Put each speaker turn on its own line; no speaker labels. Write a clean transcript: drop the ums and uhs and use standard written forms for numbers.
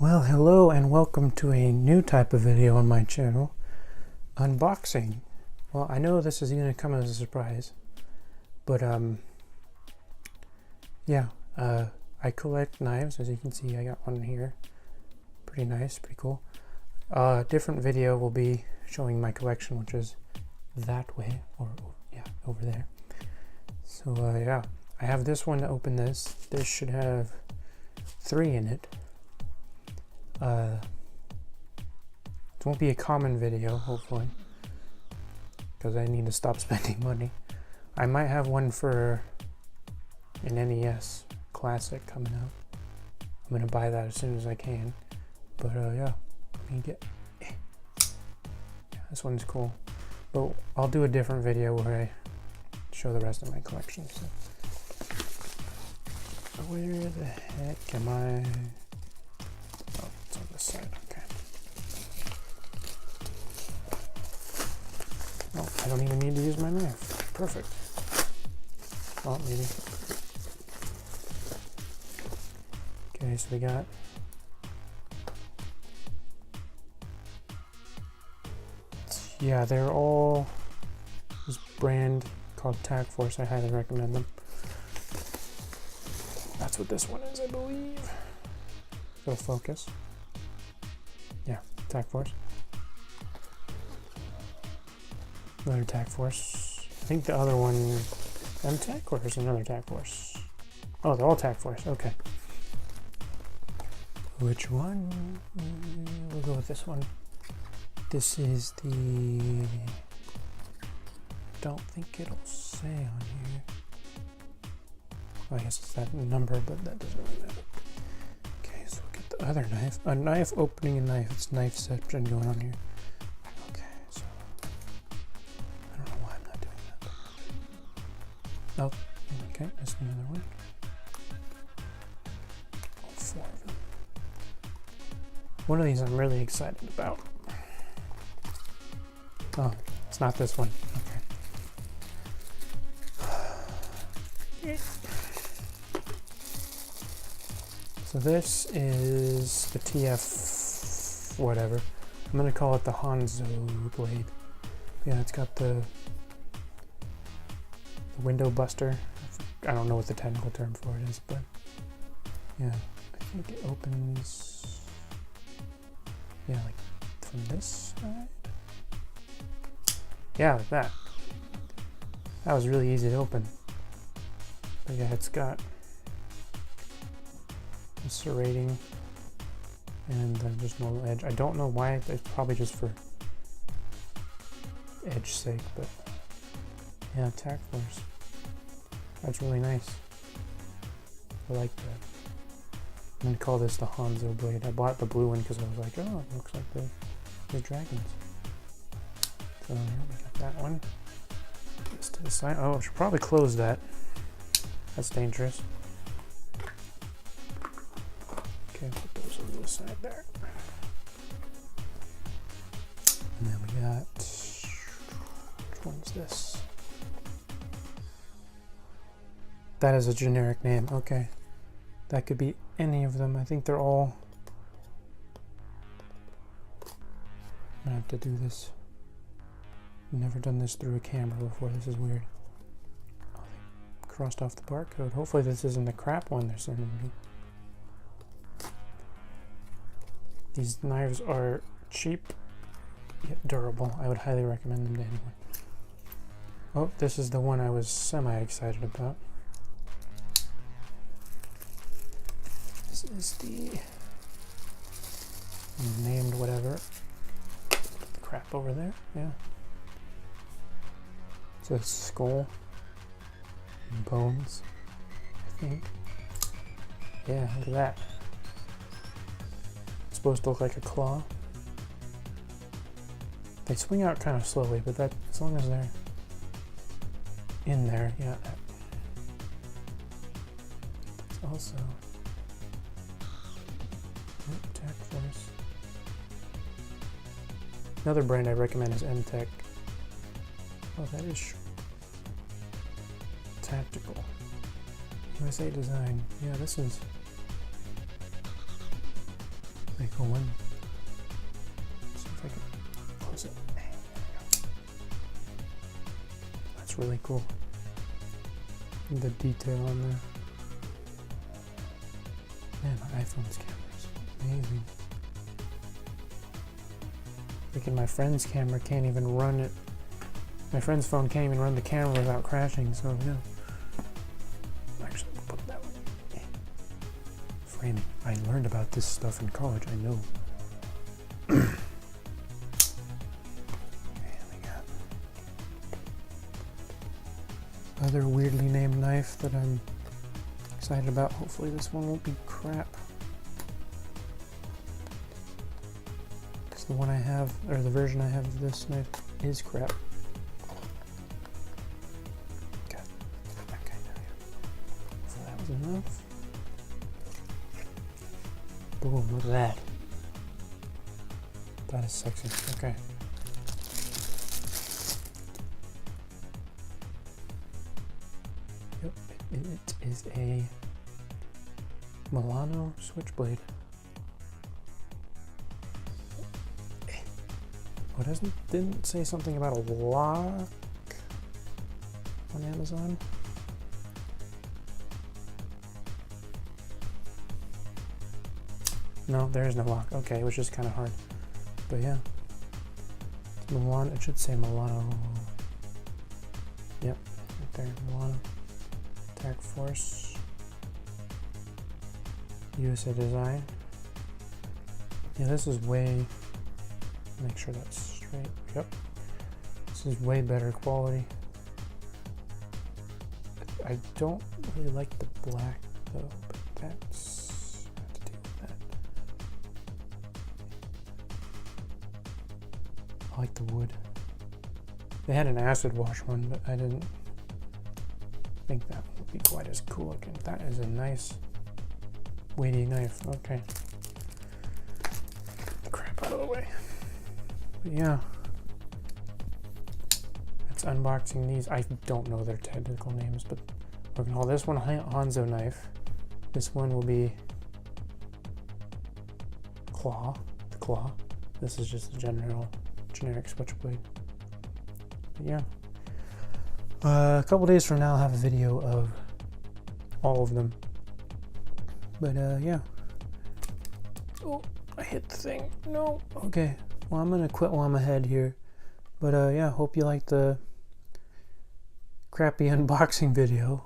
Well, hello and welcome to a new type of video on my channel, unboxing. Well, I know this is going to come as a surprise, but I collect knives. As you can see, I got one here. Pretty nice, pretty cool. Different video will be showing my collection, which is that way, or yeah, over there. So yeah, I have this one to open this. This should have 3 in it. It won't be a common video, hopefully, because I need to stop spending money. I might have one for an NES Classic coming out. I'm gonna buy that as soon as I can. But yeah, let me get. Yeah, this one's cool. But I'll do a different video where I show the rest of my collection. So. Where the heck am I? Oh, it's on this side. Okay. Oh, I don't even need to use my knife. Perfect. Oh, maybe. Okay, so we got they're all this brand called Tac Force. I highly recommend them. That's what this one is, I believe. Go focus. Yeah, Tac Force. Another Tac Force. I think the other one, M-Tech, or is another Tac Force? Oh, they're all Tac Force. Okay. Which one? We'll go with this one. This is the. Don't think it'll say on here. Well, I guess it's that number, but that doesn't really matter. Okay, so we'll get the other knife. A knife opening a knife. It's knifeception going on here. Okay, so I don't know why I'm not doing that. Oh, okay, that's another one. All 4 of them. One of these I'm really excited about. Oh, it's not this one. Okay. So this is the TF whatever. I'm gonna call it the Hanzo blade. Yeah, it's got the window buster. I don't know what the technical term for it is, but yeah, I think it opens, yeah, like from this side. Yeah, like that. That was really easy to open. But yeah, it's got a serrating and just normal edge. I don't know why. It's probably just for edge sake, but yeah, Tac Force. That's really nice. I like that. I'm gonna call this the Hanzo blade. I bought the blue one because I was like, oh, it looks like the dragons. So yeah, we got that one. This to the side. Oh, I should probably close that. That's dangerous. Okay, put those on the side there. And then we got, which one's this? That is a generic name. Okay. That could be any of them. I think they're all. I'm gonna have to do this. I've never done this through a camera before. This is weird. Oh, they crossed off the barcode. Hopefully this isn't the crap one they're sending me. These knives are cheap yet durable. I would highly recommend them to anyone. Oh, this is the one I was semi-excited about. This is the named whatever. Crap over there, yeah. It's a skull and bones, I think. Yeah, look at that. It's supposed to look like a claw. They swing out kind of slowly, but that, as long as they're in there, yeah. That's also Tac Force. Another brand I recommend is M-Tech. Oh, that is tactical. USA design. Yeah, this is Pretty cool one. Let's see if I can close it. That's really cool. The detail on there. Man, my iPhone's camera is amazing. Freaking my friend's camera can't even run it. My friend's phone can't even run the camera without crashing, so yeah. Actually, put that one. Framing. I learned about this stuff in college, I know. And we got other weirdly named knife that I'm excited about. Hopefully this one won't be crap. Because the one I have, or the version I have of this knife is crap. God. Okay, there we go. So that was enough. Boom, look at that. That is sexy. Okay. Yep, it is a Milano switchblade. What didn't say something about a lock on Amazon? No, there is no lock. Okay, which is kind of hard. But yeah. It's Milano, it should say Milano. Yep, right there, Milano. Attack Force. USA design. Yeah, this is way, make sure that's straight. Yep. This is way better quality. I don't really like the black though, but that's, I have to deal with that. I like the wood. They had an acid wash one, but I didn't think that would be quite as cool looking. That is a nice weighty knife. Okay. Get the crap out of the way. But yeah. That's unboxing these. I don't know their technical names, but we're gonna call this one Hanzo knife. This one will be Claw. The Claw. This is just a generic switchblade. But yeah. A couple days from now I'll have a video of all of them. But yeah. Oh, I hit the thing. No. Okay. Well, I'm gonna quit while I'm ahead here. But yeah, hope you liked the crappy unboxing video.